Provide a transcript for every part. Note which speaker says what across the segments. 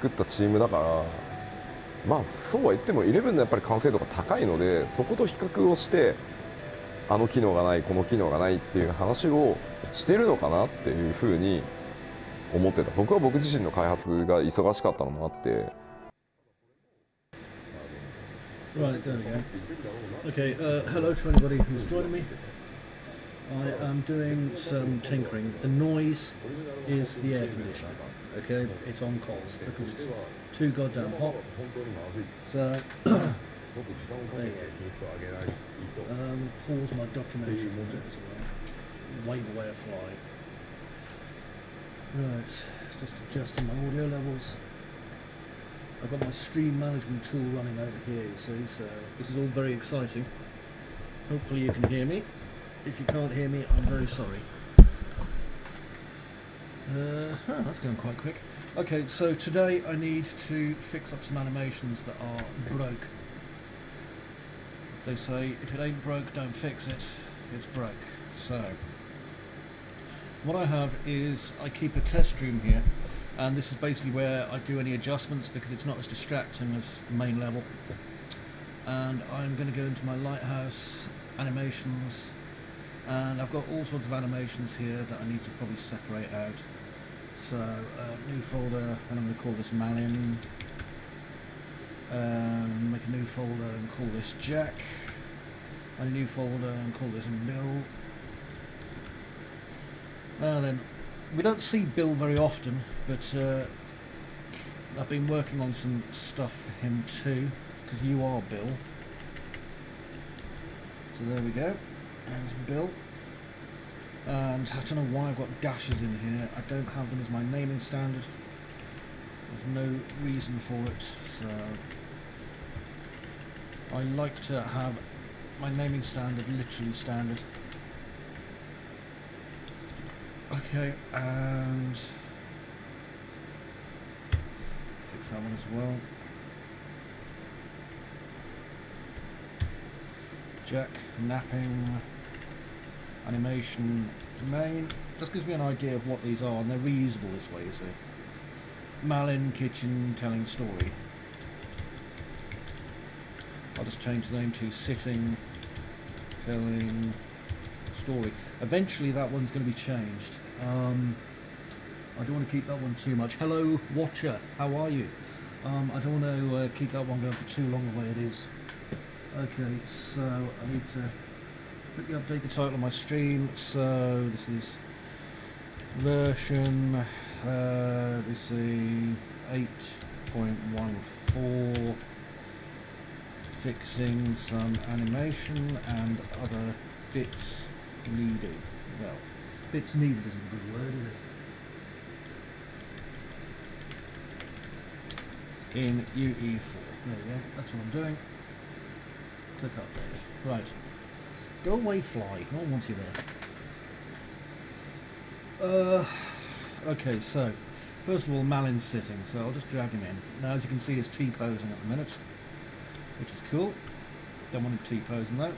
Speaker 1: 作ったチームだから、まあそうは言っても11のやっぱり完成度が高いので、そこと比較をしてあの機能がないこの機能がないっていう話をしてるのかなっていうふうに思ってた。僕は僕自身の開発が忙しかったのもあって。
Speaker 2: Right, there we go. Okay, hello to anybody who's joining me. I am doing some tinkering. The noise is the air conditioner, okay? It's on cold because it's too goddamn hot. So, there you go. Pause my documentation for a bit as well. Wave away a fly. Right, just adjusting my audio levels. I've got my stream management tool running over here, you see, so this is all very exciting. Hopefully you can hear me. If you can't hear me, I'm very sorry. That's going quite quick. Okay, so today I need to fix up some animations that are broke. They say, if it ain't broke, don't fix it. It's broke. So, what I have is, I keep a test room here. And this is basically where I do any adjustments because it's not as distracting as the main level. And I'm going to go into my Lighthouse animations, and I've got all sorts of animations here that I need to probably separate out. So, new folder, and I'm going to call this Malin. Make a new folder and call this Jack. And a new folder and call this Bill. Now then, we don't see Bill very often, but I've been working on some stuff for him too, because you are Bill. So there we go, there's Bill. And I don't know why I've got dashes in here. I don't have them as my naming standard. There's no reason for it, so I like to have my naming standard literally standard. Okay, and fix that one as well. Jack, napping, animation, main. Just gives me an idea of what these are, and they're reusable this way, you see. Malin, kitchen, telling story. I'll just change the name to sitting, telling story. Eventually that one's going to be changed. I don't want to keep that one too much. Hello watcher, how are you? I don't want to keep that one going for too long the way it is. Okay, so I need to quickly update the title of my stream. So this is version this is 8.14, fixing some animation and other bits needed. Well, bits needed isn't a good word, is it? In UE4. There we go, that's what I'm doing. Click update. Right. Go away, fly. No one wants you there. Okay, so first of all, Malin's sitting, so I'll just drag him in. Now, as you can see, he's T-posing at the minute, which is cool. Don't want him T-posing though.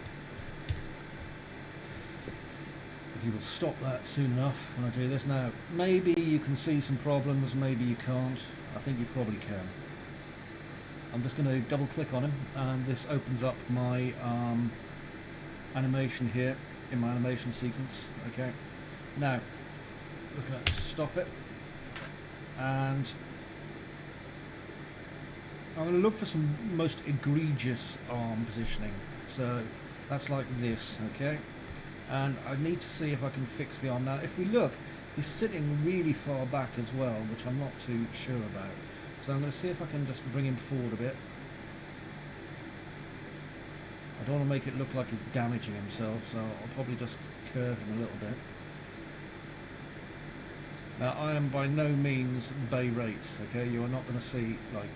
Speaker 2: He will stop that soon enough when I do this. Now, maybe you can see some problems, maybe you can't. I think you probably can. I'm just going to double click on him, and this opens up my animation here in my animation sequence. Okay, now I'm just going to stop it, and I'm going to look for some most egregious arm positioning. So that's like this, okay? And I need to see if I can fix the arm. Now, if we look, he's sitting really far back as well, which I'm not too sure about. So I'm going to see if I can just bring him forward a bit. I don't want to make it look like he's damaging himself, so I'll probably just curve him a little bit. Now, I am by no means Bay rates, okay? You are not going to see, like,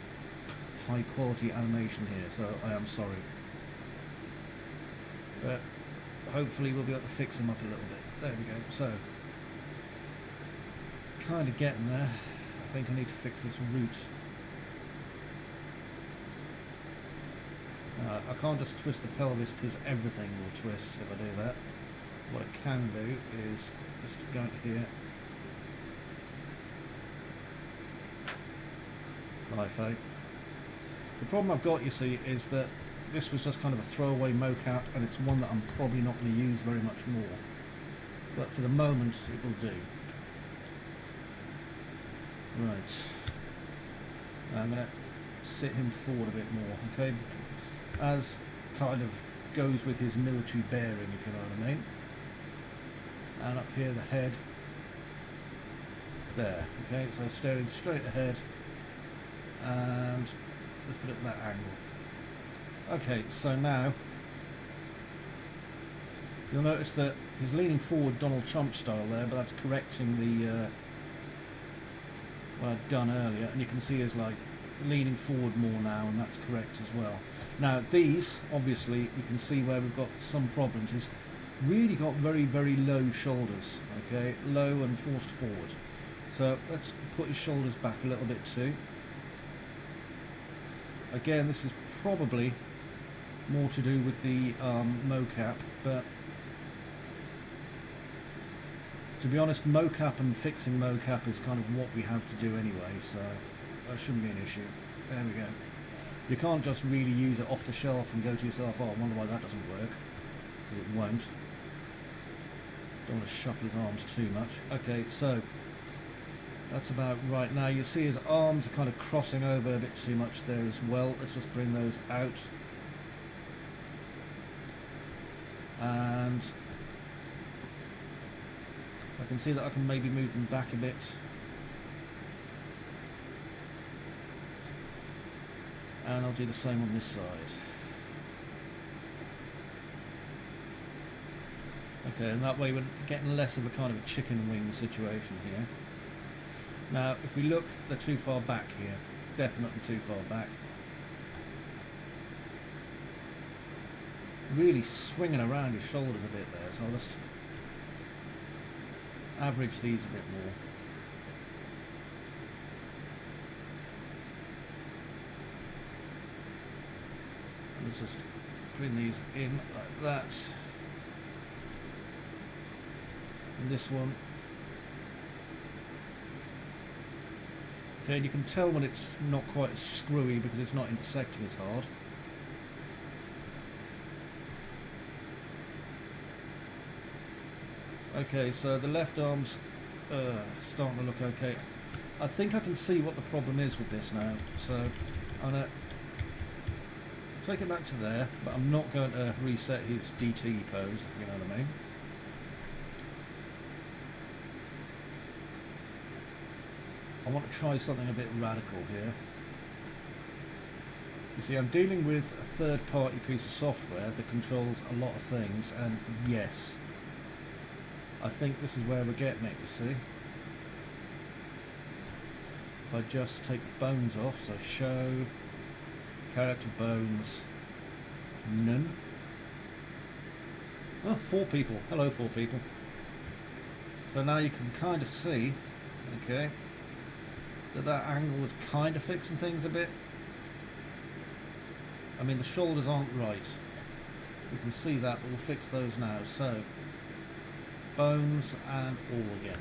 Speaker 2: high quality animation here, so I am sorry. But hopefully we'll be able to fix him up a little bit. There we go. So, kind of getting there. I think I need to fix this root. I can't just twist the pelvis because everything will twist if I do that. What I can do is just go into here. LiFo. The problem I've got, you see, is that this was just kind of a throwaway mocap, and it's one that I'm probably not going to use very much more. But for the moment, it will do. Right. Now I'm going to sit him forward a bit more, okay? As kind of goes with his military bearing, if you know what I mean. And up here, the head. There, okay? So staring straight ahead. And let's put it at that angle. Okay, so now you'll notice that he's leaning forward Donald Trump style there, but that's correcting the what I'd done earlier, and you can see he's like leaning forward more now, and that's correct as well. Now these, obviously, you can see where we've got some problems. He's really got very, very low shoulders, okay, low and forced forward. So let's put his shoulders back a little bit too. Again, this is probably more to do with the mocap, but to be honest, mocap and fixing mocap is kind of what we have to do anyway, so that shouldn't be an issue. There we go. You can't just really use it off the shelf and go to yourself, oh, I wonder why that doesn't work, because it won't. Don't want to shuffle his arms too much. Okay, so that's about right. Now you see his arms are kind of crossing over a bit too much there as well. Let's just bring those out. And I can see that I can maybe move them back a bit. And I'll do the same on this side. Okay, and that way we're getting less of a kind of a chicken wing situation here. Now, if we look, they're too far back here. Definitely too far back. Really swinging around his shoulders a bit there, so I'll just average these a bit more. Let's just bring these in like that. And this one. Okay, and you can tell when it's not quite as screwy because it's not intersecting as hard. Okay, so the left arm's starting to look okay. I think I can see what the problem is with this now, so I'm going to take it back to there, but I'm not going to reset his DT pose, if you know what I mean. I want to try something a bit radical here. You see, I'm dealing with a third-party piece of software that controls a lot of things, and yes, I think this is where we're getting it, you see. If I just take the bones off, so show, character bones, none. Oh, 4 people. Hello, 4 people. So now you can kind of see, okay, that angle is kind of fixing things a bit. I mean, the shoulders aren't right. You can see that, but we'll fix those now. So, bones and all again.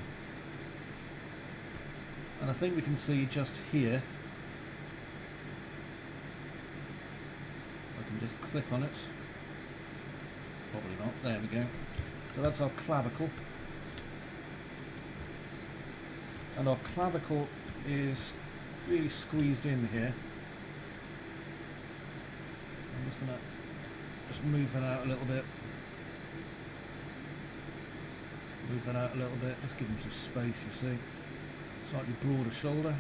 Speaker 2: And I think we can see just here, I can just click on it. Probably not. There we go. So that's our clavicle. And our clavicle is really squeezed in here. I'm just going to move that out a little bit. Move that out a little bit. Let's give him some space, you see. Slightly broader shoulder.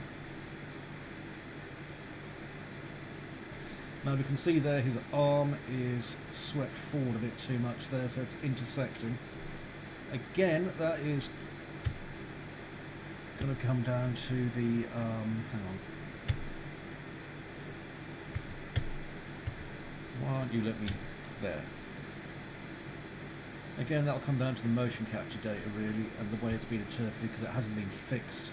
Speaker 2: Now we can see there his arm is swept forward a bit too much there, so it's intersecting. Again, that is going to come down to the, hang on. Why don't you let me, there. Again, that'll come down to the motion capture data really, and the way it's been interpreted, because it hasn't been fixed.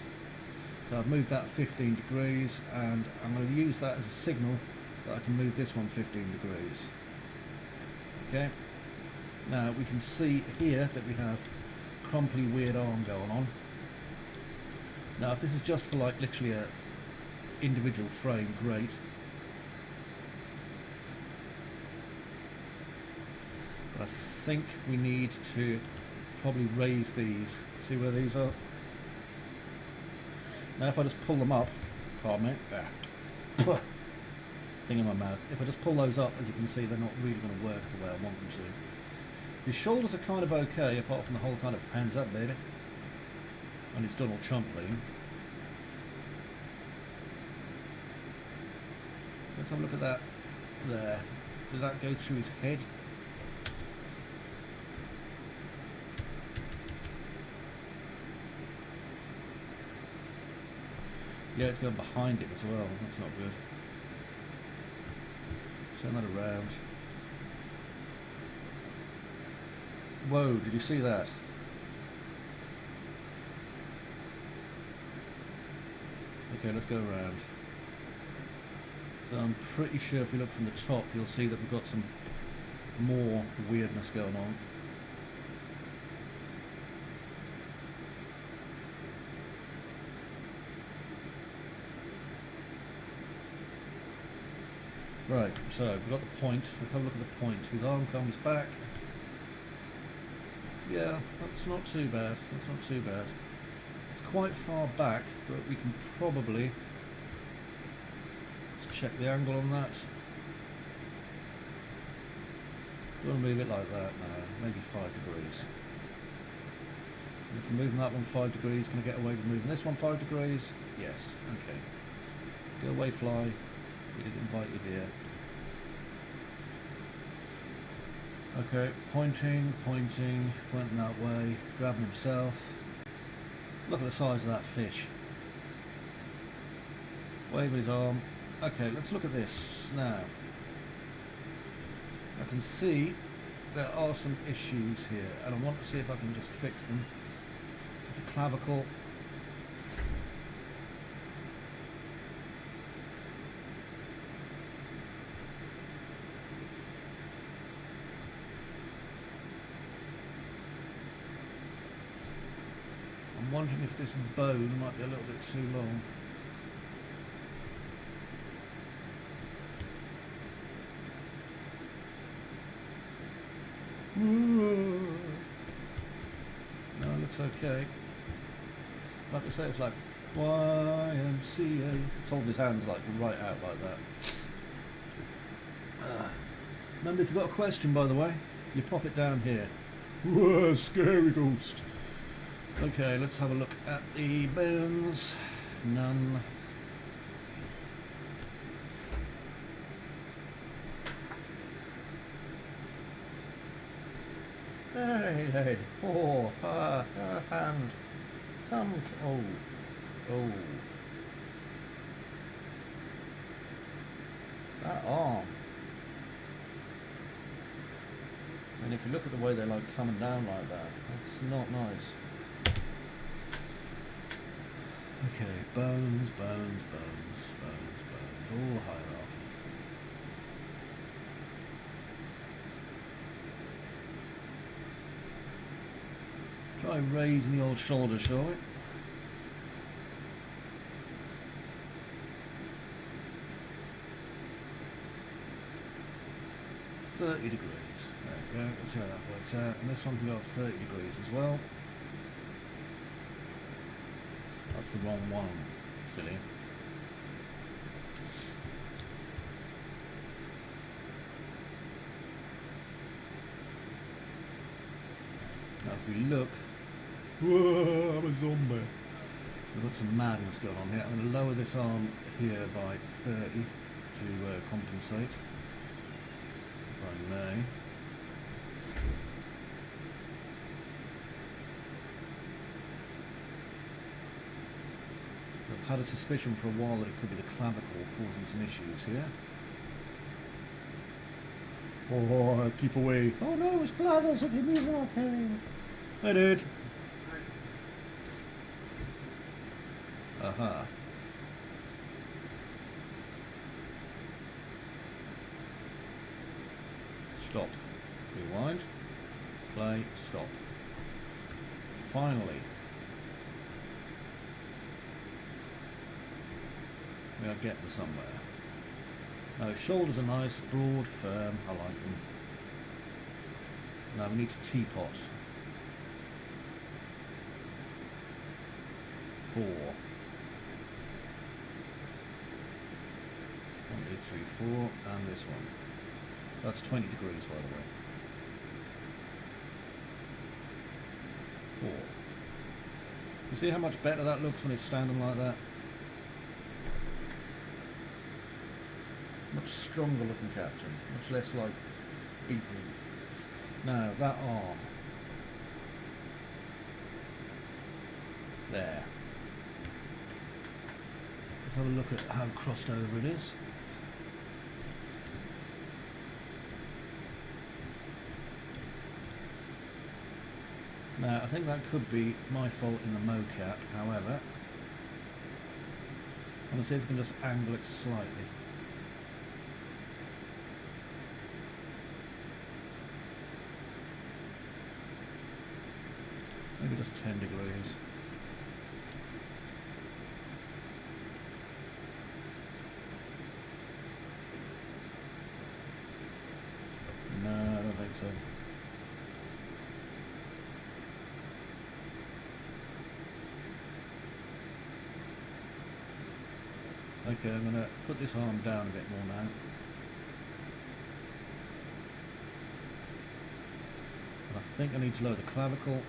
Speaker 2: So I've moved that 15 degrees, and I'm going to use that as a signal that I can move this one 15 degrees. Okay. Now we can see here that we have crumply weird arm going on. Now if this is just for like literally a individual frame, great. But I think we need to probably raise these. See where these are? Now if I just pull them up, pardon me, thing in my mouth. If I just pull those up, as you can see, they're not really going to work the way I want them to. His shoulders are kind of okay, apart from the whole kind of hands up, baby. And his Donald Trump lean. Let's have a look at that there. Did that go through his head? Yeah, it's going behind him as well. That's not good. Turn that around. Whoa, did you see that? Okay, let's go around. So I'm pretty sure if you look from the top, you'll see that we've got some more weirdness going on. Right, so we've got the point. Let's have a look at the point. His arm comes back. Yeah, that's not too bad. That's not too bad. It's quite far back, but we can probably... Let's check the angle on that. Don't want to move it like that now. Maybe 5 degrees. If we're moving that one 5 degrees, can I get away with moving this one 5 degrees? Yes, okay. Go away, fly. We did invite you here. Okay, pointing that way, grabbing himself. Look at the size of that fish. Waving his arm. Okay, let's look at this now. I can see there are some issues here, and I want to see if I can just fix them. The clavicle. I'm wondering if this bone might be a little bit too long. No, it looks okay. Like I say, it's like YMCA. It's holding his hands like right out like that. Remember, if you've got a question, by the way, you pop it down here. Whoa, scary ghost. Okay, let's have a look at the bones. None. Hey, lady. Oh, hand. Come. Oh. Oh. That arm. And if you look at the way they're like coming down like that, that's not nice. Okay, bones, all hierarchy. Try raising the old shoulder, shall we? .30 degrees. There we go, let's see how that works out. And this one can go up 30 degrees as well. That's the wrong one, silly. Now if we look, whoa, I'm a zombie. We've got some madness going on here. I'm going to lower this arm here by 30 to compensate, if I may. I've had a suspicion for a while that it could be the clavicle causing some issues here. Oh, keep away. Oh no, it's bladders at the music arcade. I did. Aha. Stop. Rewind. Play. Stop. Finally. We are getting somewhere. Now, shoulders are nice, broad, firm. I like them. Now we need to teapot. 4. 1, 2, 3, 4, and this one. That's 20 degrees, by the way. 4. You see how much better that looks when it's standing like that? Much stronger looking caption, much less like beaten. Now that arm. There. Let's have a look at how crossed over it is. Now I think that could be my fault in the mocap, however, I'm going to see if we can just angle it slightly. Maybe just 10 degrees. No, I don't think so. Okay, I'm going to put this arm down a bit more now. And I think I need to lower the clavicle.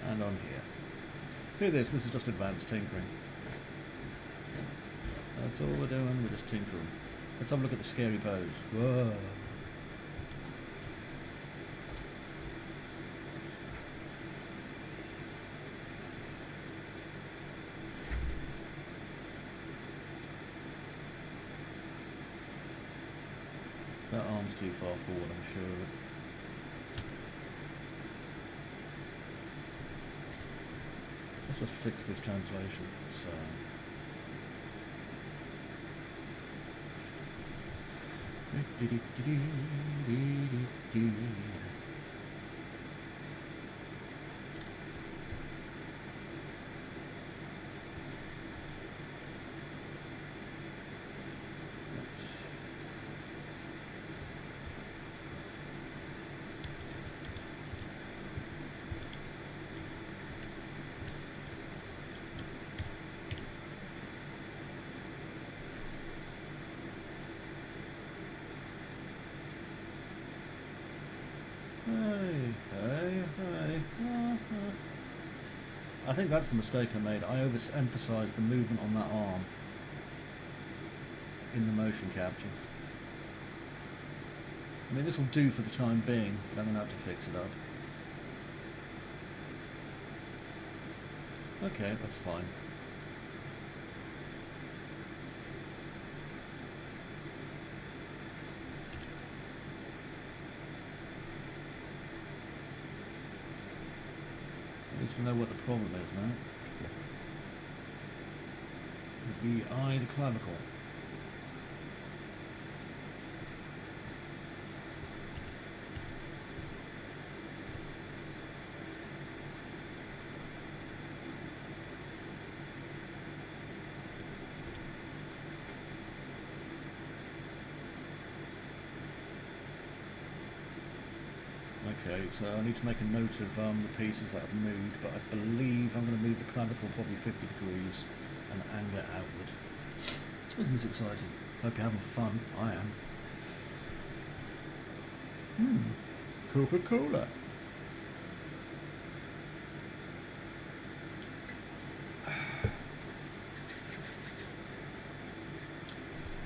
Speaker 2: And on here. See this is just advanced tinkering. That's all we're doing, we're just tinkering. Let's have a look at the scary pose. Whoa. That arm's too far forward, I'm sure of it. Let's just fix this translation. So I think that's the mistake I made. I overemphasised the movement on that arm in the motion capture. I mean, this will do for the time being, but I'm going to have to fix it up. Okay, that's fine. At least we know what the problem is now. The eye, the clavicle. Okay, so I need to make a note of the pieces that I've moved, but I believe I'm going to move the clavicle probably 50 degrees and angle it outward. Isn't this exciting? Hope you're having fun. I am. Coca-Cola.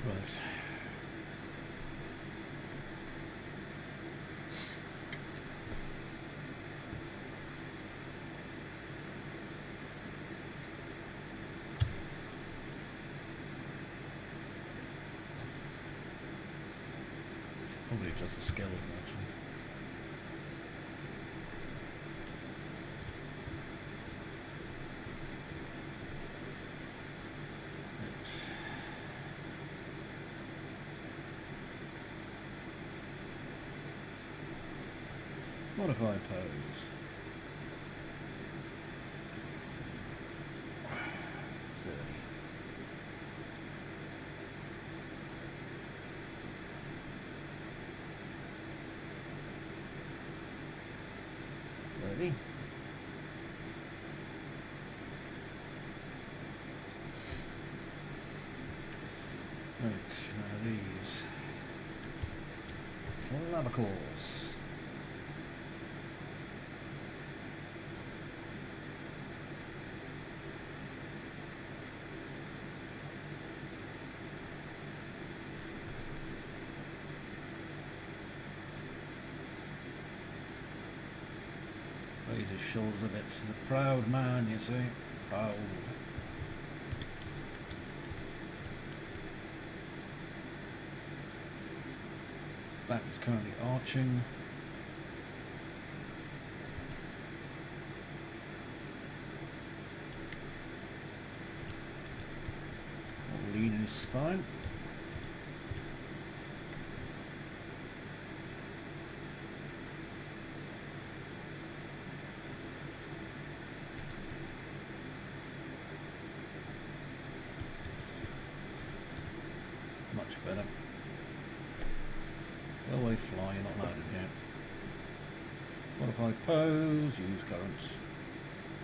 Speaker 2: Right. Probably just the skeleton, actually. Right. Modify pose. 30. Right, now these clavicles. Raise his shoulders a bit. He's a proud man, you see. Proud. Back is currently arching. Lean in his spine. Much better. Go away, fly, you're not allowed in here. Modify pose, use currents.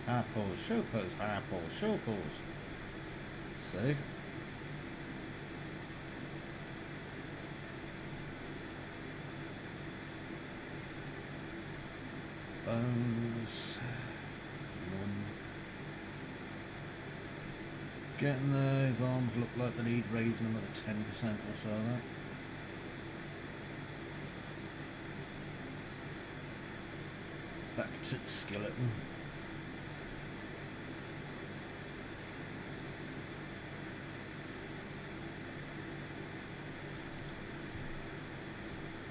Speaker 2: High pose, show pose, high pose, show pose. Save. Pose. None. Getting there, his arms look like they need raising another 10% or so there. Back to the skeleton.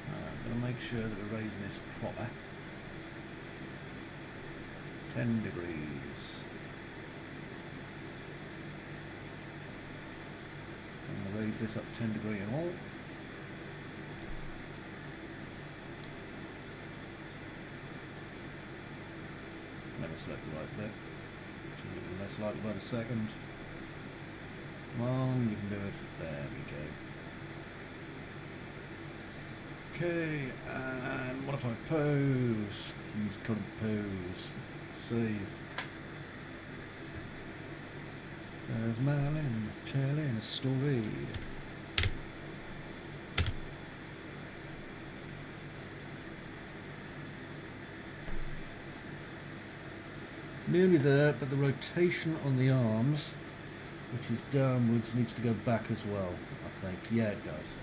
Speaker 2: I'm going to make sure that we're raising this proper. 10 degrees. I'm going to raise this up 10 degrees and all. Never select the right bit. Should be less likely by the second. Come on, you can do it. There we go. Okay, and modify pose. Use current pose. Save. There's Marilyn telling a story. Nearly there, but the rotation on the arms, which is downwards, needs to go back as well, I think. Yeah, it does.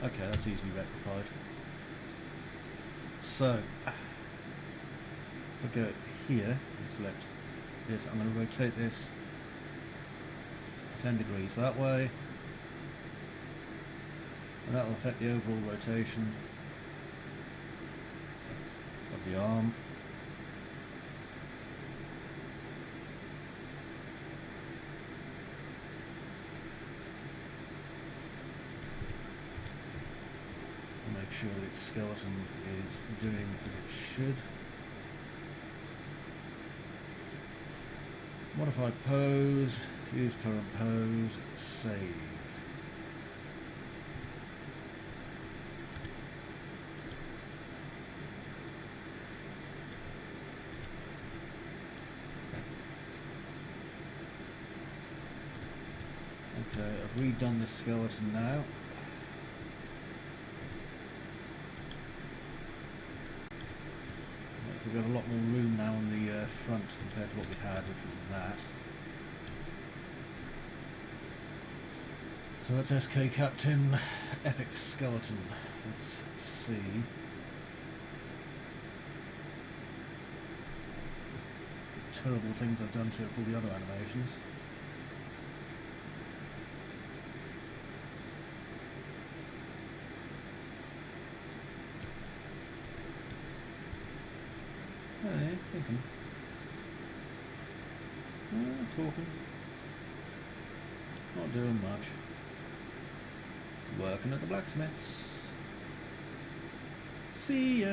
Speaker 2: Okay, that's easily rectified. So, if I go here and select this, I'm going to rotate this 10 degrees that way, and that will affect the overall rotation of the arm. Make sure that its skeleton is doing as it should. Modify pose, use current pose, save. Okay, I've redone this skeleton now. So we have a lot more room now on the front compared to what we had, which was that. So that's SK Captain Epic Skeleton. Let's see. The terrible things I've done to it for all the other animations. Hey, thinking. Talking. Not doing much. Working at the blacksmith's. See ya!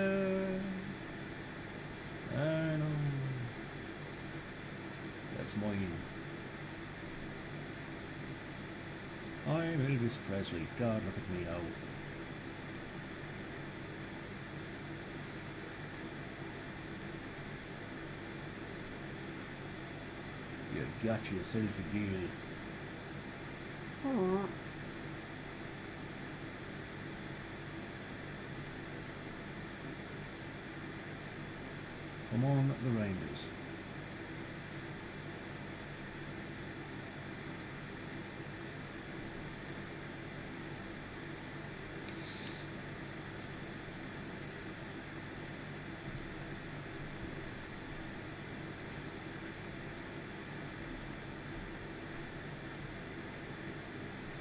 Speaker 2: And that's mine. I'm Elvis Presley. God, look at me now. You got yourself a deal. Come on, the Rangers.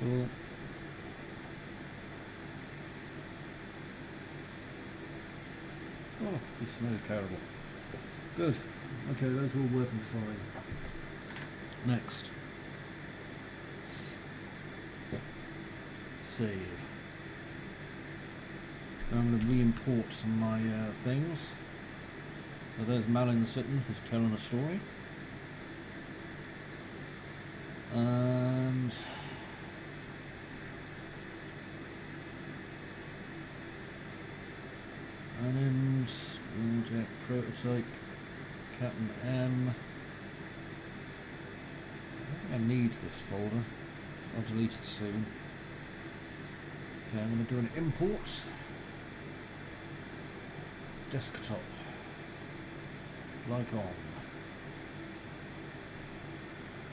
Speaker 2: Cool. Oh, you smell terrible. Good. Okay, those are all working fine. Next. Save. Now I'm going to re-import some of my things. So there's Malin sitting, who's telling a story. And Anims, Jack Prototype, Captain M. I think I need this folder. I'll delete it soon. Okay, I'm going to do an import. Desktop. Like on.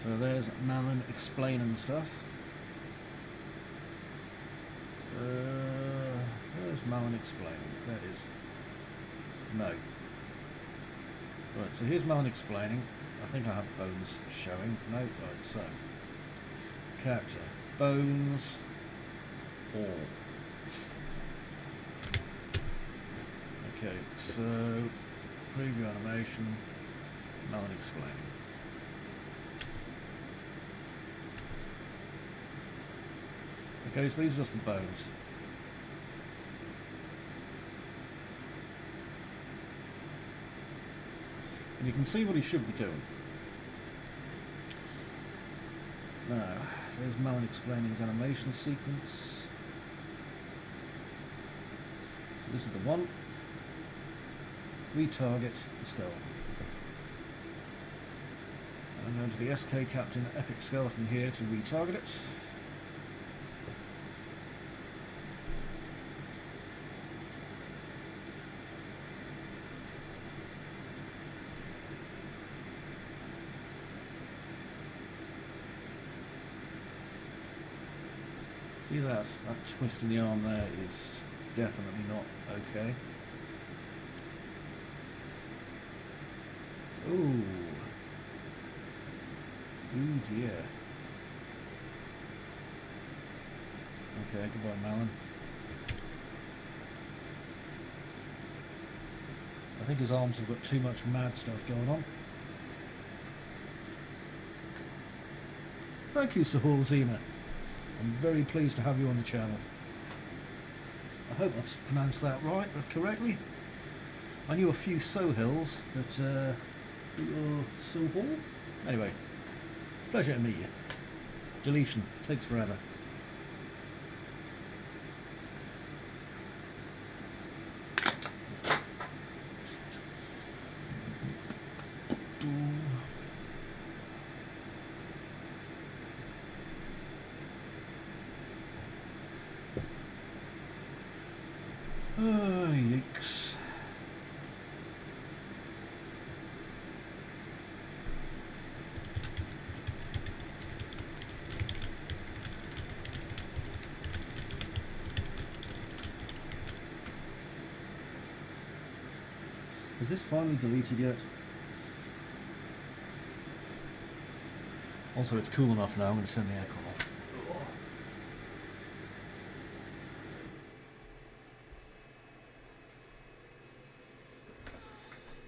Speaker 2: So there's Malin explaining stuff. Where's Malin explaining? There it is. No. Right, so here's Malin explaining. I think I have Bones showing. No, right, so. Character. Bones. All. Okay, so preview animation. Malin explaining. Okay, so these are just the bones. And you can see what he should be doing. Now, there's Malin explaining his animation sequence. So this is the one. Retarget the skull. I'm going to the SK Captain Epic Skeleton here to retarget it. See that? That twist in the arm there is definitely not okay. Ooh. Ooh dear. Okay, goodbye Malin. I think his arms have got too much mad stuff going on. Thank you, Sahul Zima. I'm very pleased to have you on the channel. I hope I've pronounced that right, correctly. I knew a few Sohils, but you're Sohul? Anyway, pleasure to meet you. Deletion takes forever. Oh, yikes. Is this finally deleted yet? Also, it's cool enough now, I'm going to turn the aircon off.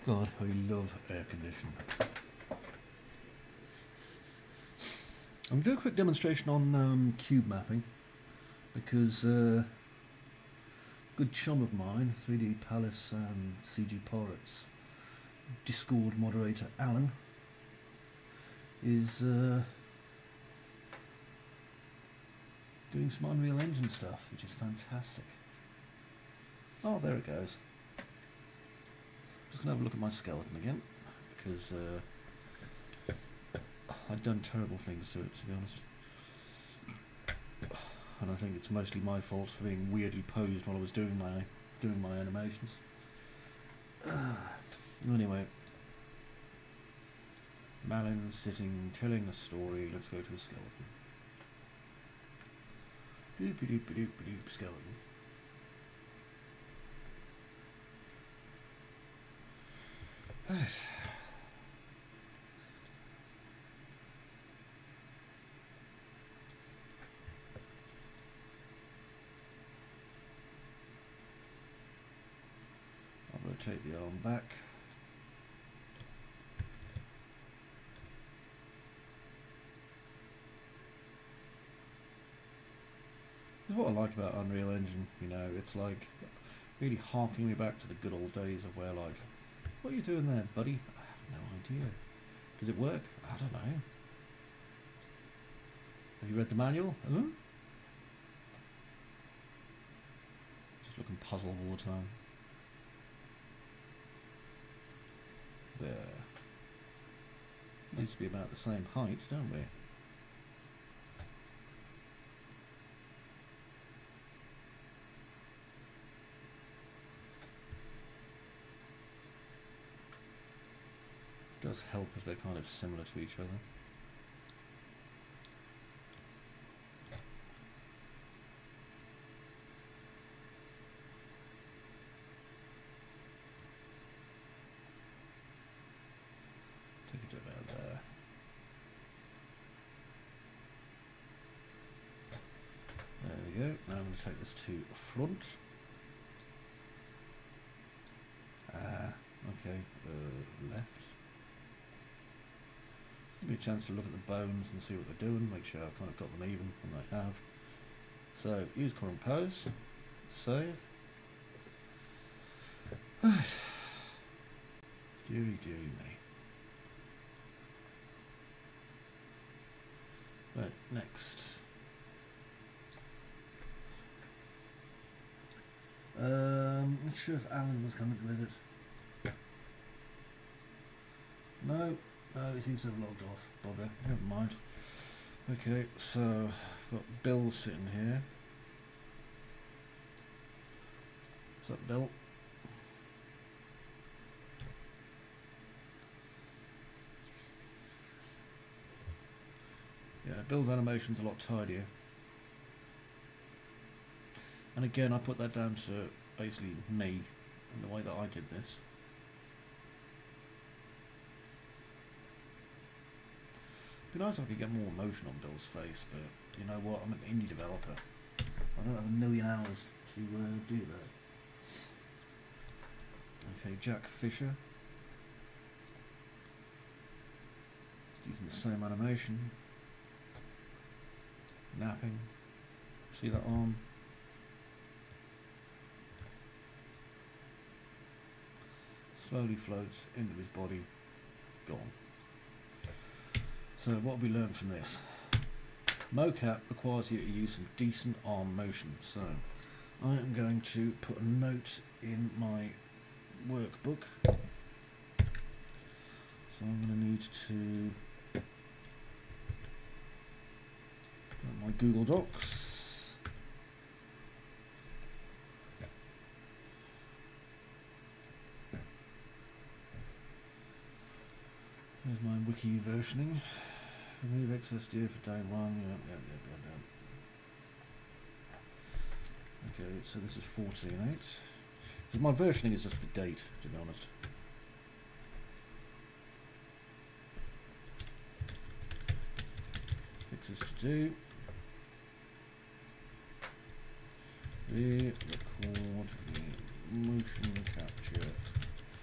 Speaker 2: God, I love air conditioning. I'm going to do a quick demonstration on cube mapping because a good chum of mine, 3D Palace and CG Porrets, Discord moderator Alan is doing some Unreal Engine stuff, which is fantastic. Oh, there it goes. Just gonna have a look at my skeleton again, because I've done terrible things to it, to be honest. And I think it's mostly my fault for being weirdly posed while I was doing my animations. Anyway, Malin sitting, telling a story. Let's go to a skeleton. Doopy doopy doopy doop skeleton. Right. I'll rotate the arm back. This is what I like about Unreal Engine, you know, it's like really harking me back to the good old days of where, like, what are you doing there, buddy? I have no idea. Does it work? I don't know. Have you read the manual? Huh? Just looking puzzled all the time. There. Needs to be about the same height, don't we? Does help if they're kind of similar to each other. Take it to about there. There we go. Now I'm going to take this to front. Okay, left. Give me a chance to look at the bones and see what they're doing, make sure I've kind of got them even, and I have. So, use current pose, save. Right. Deary, deary me. Right, next. Not sure if Alan was coming to visit. No. Oh, he seems to have logged off. Bugger. Never mind. Okay, so I've got Bill sitting here. What's up, Bill? Yeah, Bill's animation's a lot tidier. And again, I put that down to basically me and the way that I did this. It'd be nice if I could get more emotion on Bill's face, but you know what? I'm an indie developer. I don't have a million hours to do that. Okay, Jack Fisher. Using the same animation. Napping. See that arm? Slowly floats into his body. Gone. So what have we learned from this? Mocap requires you to use some decent arm motion. So I am going to put a note in my workbook. So I'm going to need to my Google Docs. There's my wiki versioning. Remove excess deer for day one. Yep. Okay, so this is 14.8. Because my versioning is just the date, to be honest. Fixes to do. Record the motion capture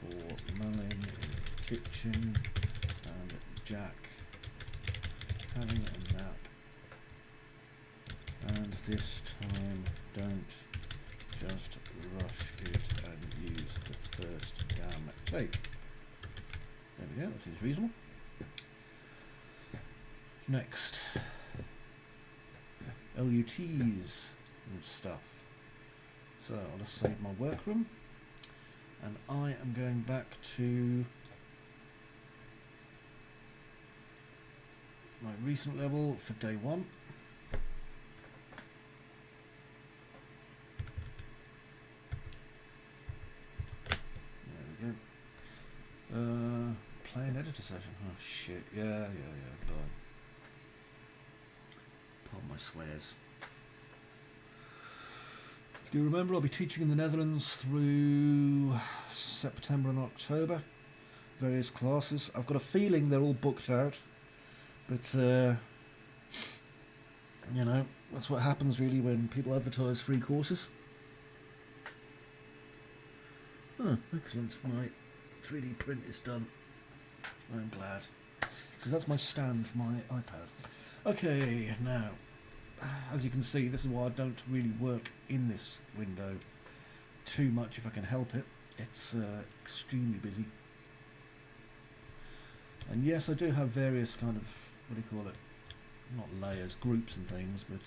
Speaker 2: for Malin in the kitchen and Jack having a nap, and this time don't just rush it and use the first damn take. Yeah, that seems reasonable. Next, LUTs and stuff. So I'll just save my workroom, and I am going back to my recent level for day 1. There we go. Play an editor session. Oh shit! Yeah. Done. Pardon my swears. Do you remember I'll be teaching in the Netherlands through September and October? Various classes. I've got a feeling they're all booked out, but you know, that's what happens really when people advertise free courses. Oh, excellent. My 3D print is done. I'm glad, because that's my stand for my iPad. Okay, now, as you can see, this is why I don't really work in this window too much if I can help it. It's extremely busy. And yes, I do have various kind of, what do you call it, not layers, groups and things, but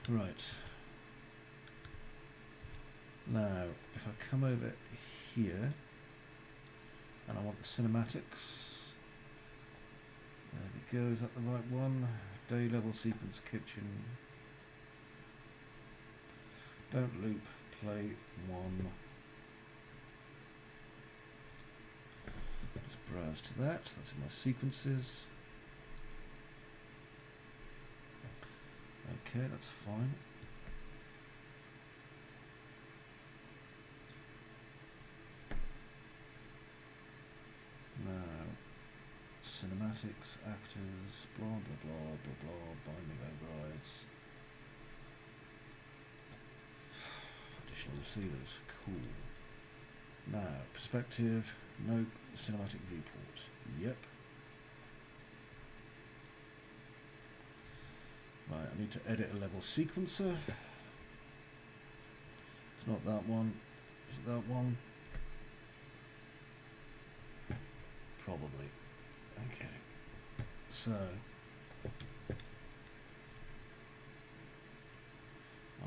Speaker 2: right. Now, if I come over here and I want the cinematics, there we go, is that the right one? Day level sequence kitchen. Don't loop, play 1. Just browse to that, that's in my sequences. Okay, that's fine. Now, cinematics, actors, blah blah blah blah blah, binding overrides. Additional receivers, cool. Now, perspective, no cinematic viewport. Yep. Right, I need to edit a level sequencer. It's not that one. Is it that one? Probably. Okay. So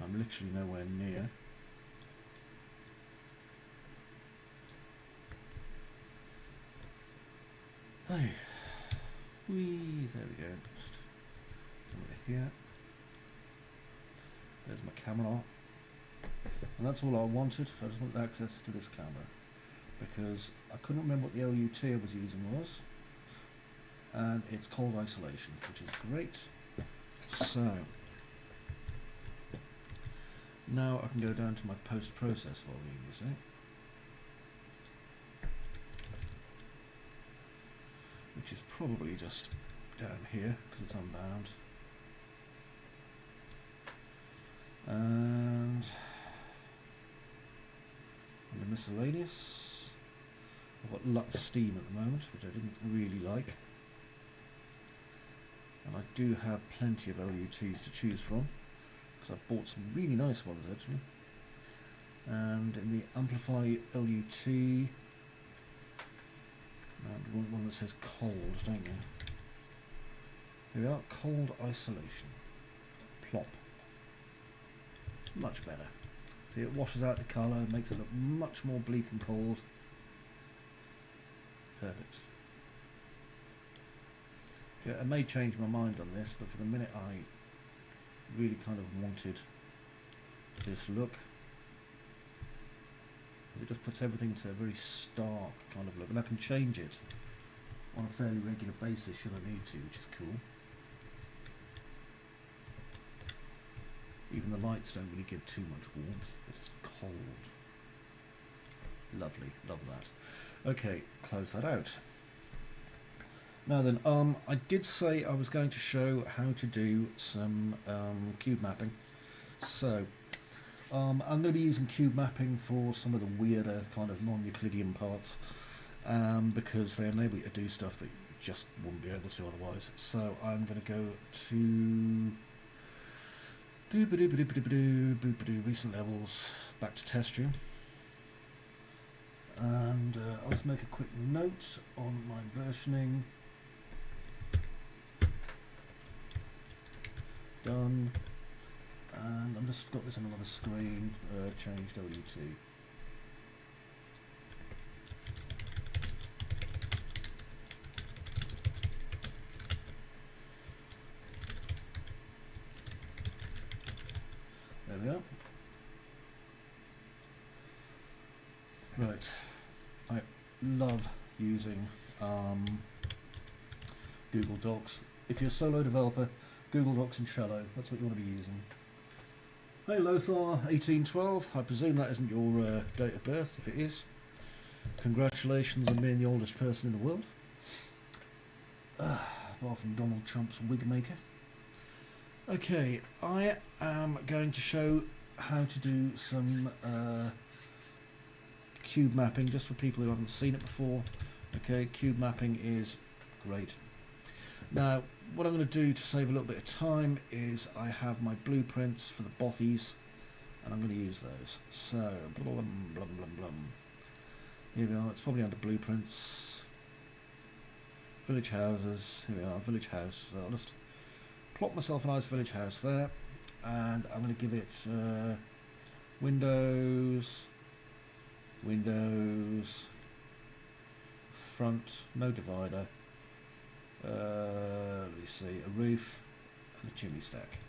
Speaker 2: I'm literally nowhere near. Hey. Whee, there we go. Just come over here. There's my camera. And that's all I wanted. I just wanted access to this camera, because I couldn't remember what the LUT I was using was, and it's cold isolation, which is great. So now I can go down to my post-process volume, you see, which is probably just down here because it's unbound. And under miscellaneous, I've got LUT Steam at the moment, which I didn't really like, and I do have plenty of LUTs to choose from, because I've bought some really nice ones actually. And in the Amplify LUT, now you want one that says cold, don't you? Here we are, cold isolation. Plop. Much better. See, it washes out the colour, makes it look much more bleak and cold. Perfect. Okay, I may change my mind on this, but for the minute I really kind of wanted this look. It just puts everything to a very stark kind of look, and I can change it on a fairly regular basis should I need to, which is cool. Even the lights don't really give too much warmth, they're just cold. Lovely, love that. Okay, close that out. Now then, I did say I was going to show how to do some cube mapping. So, I'm going to be using cube mapping for some of the weirder kind of non-Euclidean parts, because they enable you to do stuff that you just wouldn't be able to otherwise. So I'm going to go to recent levels, back to test room. And I'll just make a quick note on my versioning. Done. And I've just got this on another screen. Change WT. There we are. Right. I love using Google Docs. If you're a solo developer, Google Docs and Trello, that's what you want to be using. Hey Lothar, 1812. I presume that isn't your date of birth. If it is, congratulations on being the oldest person in the world. Apart from Donald Trump's wig maker. Okay, I am going to show how to do some cube mapping, just for people who haven't seen it before. Okay, cube mapping is great. Now, what I'm going to do to save a little bit of time is I have my blueprints for the bothies, and I'm going to use those. So, blum, blum, blum, blum. Here we are, it's probably under blueprints. Village houses, here we are, village house. So I'll just plot myself a nice village house there, and I'm going to give it windows, front, no divider, let me see, a roof and a chimney stack.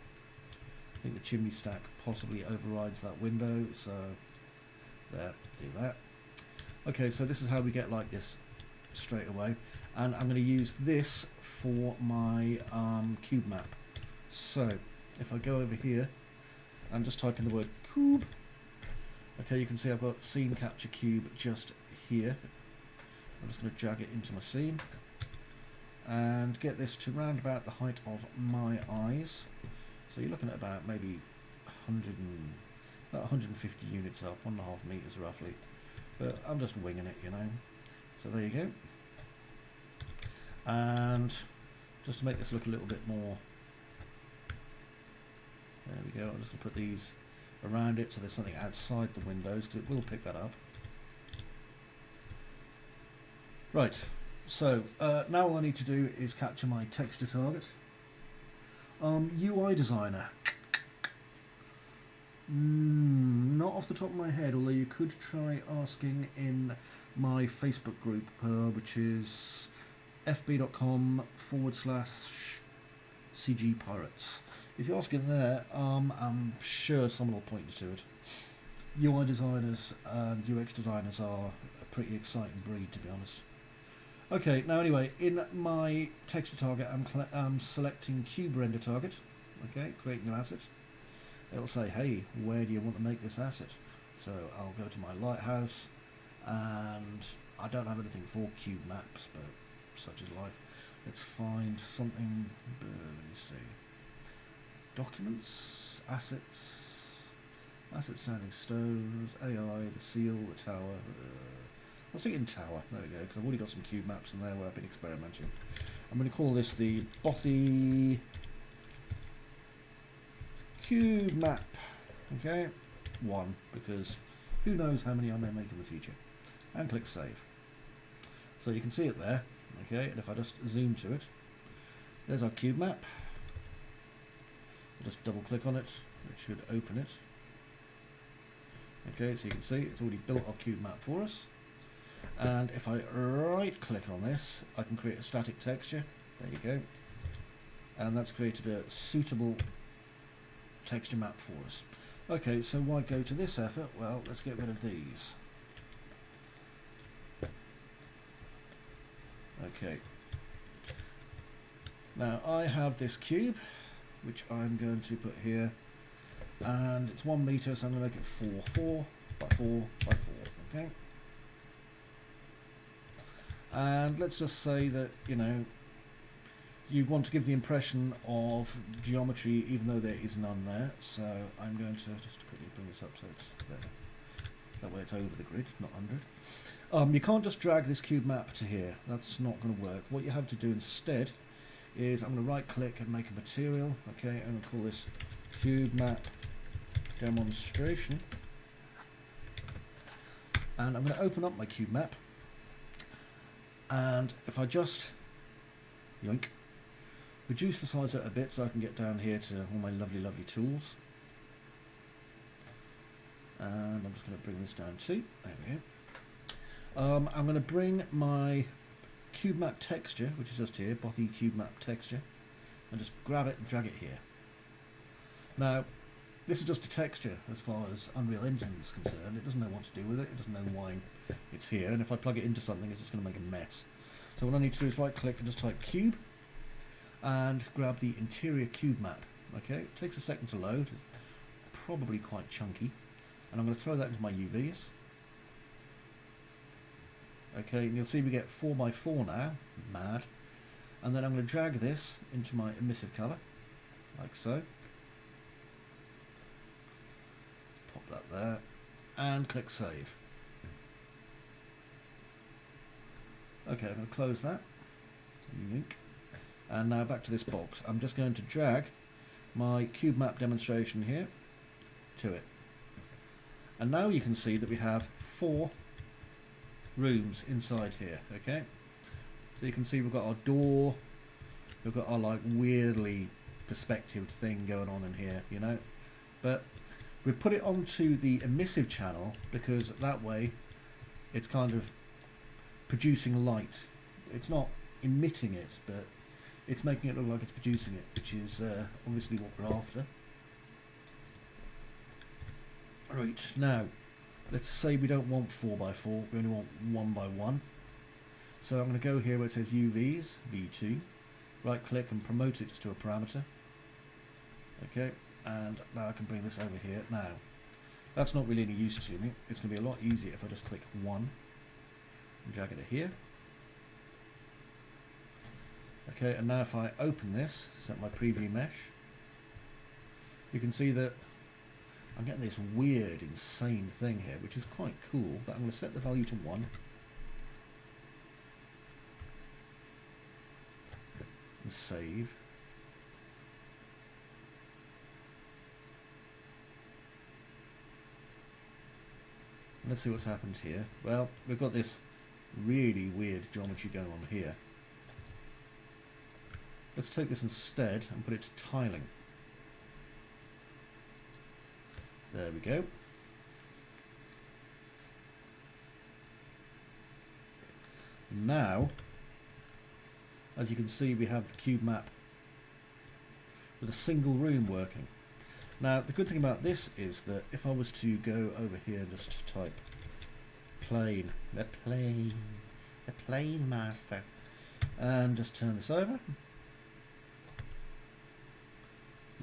Speaker 2: I think the chimney stack possibly overrides that window, so there, do that. Okay, so this is how we get like this straight away, and I'm going to use this for my cube map. So if I go over here and just type in the word cube, okay, you can see I've got scene capture cube just here. I'm just going to drag it into my scene and get this to round about the height of my eyes. So you're looking at about maybe 150 units up, 1.5 meters roughly. But I'm just winging it, you know. So there you go. And just to make this look a little bit more, there we go. I'm just going to put these around it so there's something outside the windows, because it will pick that up. Right, so now all I need to do is capture my texture target. UI designer. Not off the top of my head, although you could try asking in my Facebook group, which is fb.com/CG Pirates. If you ask in there, I'm sure someone will point you to it. UI designers and UX designers are a pretty exciting breed, to be honest. Okay, now anyway, in my texture target, I'm selecting cube render target. Okay, create new asset. It'll say, hey, where do you want to make this asset? So I'll go to my Lighthouse, and I don't have anything for cube maps, but such is life. Let's find something, let me see. Documents, assets, standing stones, AI, the seal, the tower. Let's stick it in tower, there we go, because I've already got some cube maps in there where I've been experimenting. I'm going to call this the Bothy Cube Map, okay, 1, because who knows how many I may make in the future. And click save. So you can see it there, okay, and if I just zoom to it, there's our cube map. I'll just double click on it, it should open it. Okay, so you can see it's already built our cube map for us. And if I right click on this, I can create a static texture. There you go. And that's created a suitable texture map for us. Okay, so why go to this effort? Well, let's get rid of these. Okay. Now I have this cube, which I'm going to put here, and it's 1 meter, so I'm going to make it 4 by 4 by 4. Okay. And let's just say that, you know, you want to give the impression of geometry even though there is none there. So I'm going to just quickly bring this up so it's there. That way it's over the grid, not under it. You can't just drag this cube map to here. That's not going to work. What you have to do instead is I'm going to right click and make a material. Okay, I'm going to call this cube map demonstration. And I'm going to open up my cube map, and if I just yoink, reduce the size of it a bit so I can get down here to all my lovely tools, and I'm just going to bring this down too. There we go. I'm going to bring my cube map texture, which is just here, bothy cube map texture, and just grab it and drag it here. Now, this is just a texture as far as Unreal Engine is concerned. It doesn't know what to do with it. It doesn't know why it's here. And if I plug it into something, it's just going to make a mess. So what I need to do is right click and just type cube and grab the interior cube map. Okay, it takes a second to load. It's probably quite chunky. And I'm going to throw that into my UVs. Okay, and you'll see we get 4x4 now. Mad. And then I'm going to drag this into my emissive color, like so. Pop that there, and click save. Okay, I'm going to close that. Link. And now back to this box. I'm just going to drag my cube map demonstration here to it. And now you can see that we have 4 rooms inside here, okay? So you can see we've got our door, we've got our like weirdly perspectived thing going on in here, you know? But we put it onto the emissive channel because that way it's kind of producing light. It's not emitting it, but it's making it look like it's producing it, which is obviously what we're after. Right, now let's say we don't want 4x4, we only want 1x1. So I'm going to go here where it says UVs, V2, right click and promote it to a parameter. Okay, and now I can bring this over here. Now, that's not really any use to me. It's going to be a lot easier if I just click 1 and drag it to here. Okay, and now if I open this, set my preview mesh, you can see that I'm getting this weird, insane thing here, which is quite cool, but I'm going to set the value to 1. And save. Let's see what's happened here. Well, we've got this really weird geometry going on here. Let's take this instead and put it to tiling. There we go. Now, as you can see, we have the cube map with a single room working. Now, the good thing about this is that if I was to go over here and just type plane, the plane master, and just turn this over,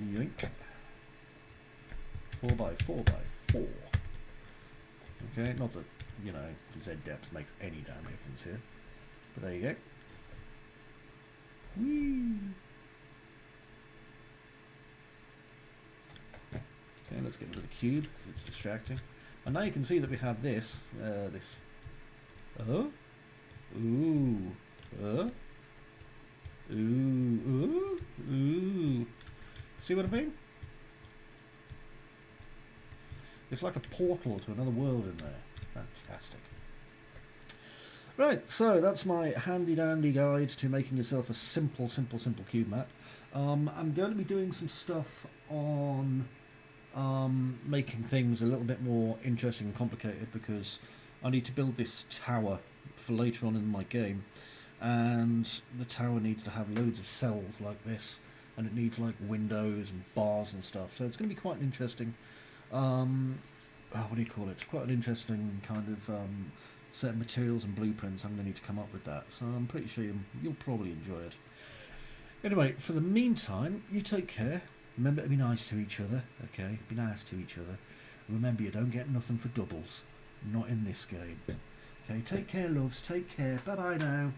Speaker 2: yoink, 4x4x4. Okay, not that, you know, Z depth makes any damn difference here, but there you go. Whee! Okay, let's get rid of the cube because it's distracting. And now you can see that we have this, ooh, see what I mean? It's like a portal to another world in there. Fantastic. Right, so that's my handy dandy guide to making yourself a simple cube map. I'm going to be doing some stuff on making things a little bit more interesting and complicated because I need to build this tower for later on in my game, and the tower needs to have loads of cells like this, and it needs like windows and bars and stuff, so it's going to be quite an interesting what do you call it? Quite an interesting kind of set of materials and blueprints. I'm going to need to come up with that, so I'm pretty sure you'll probably enjoy it. Anyway, for the meantime, you take care. Remember to be nice to each other, okay? Be nice to each other. Remember, you don't get nothing for doubles. Not in this game. Okay, take care, loves. Take care. Bye-bye now.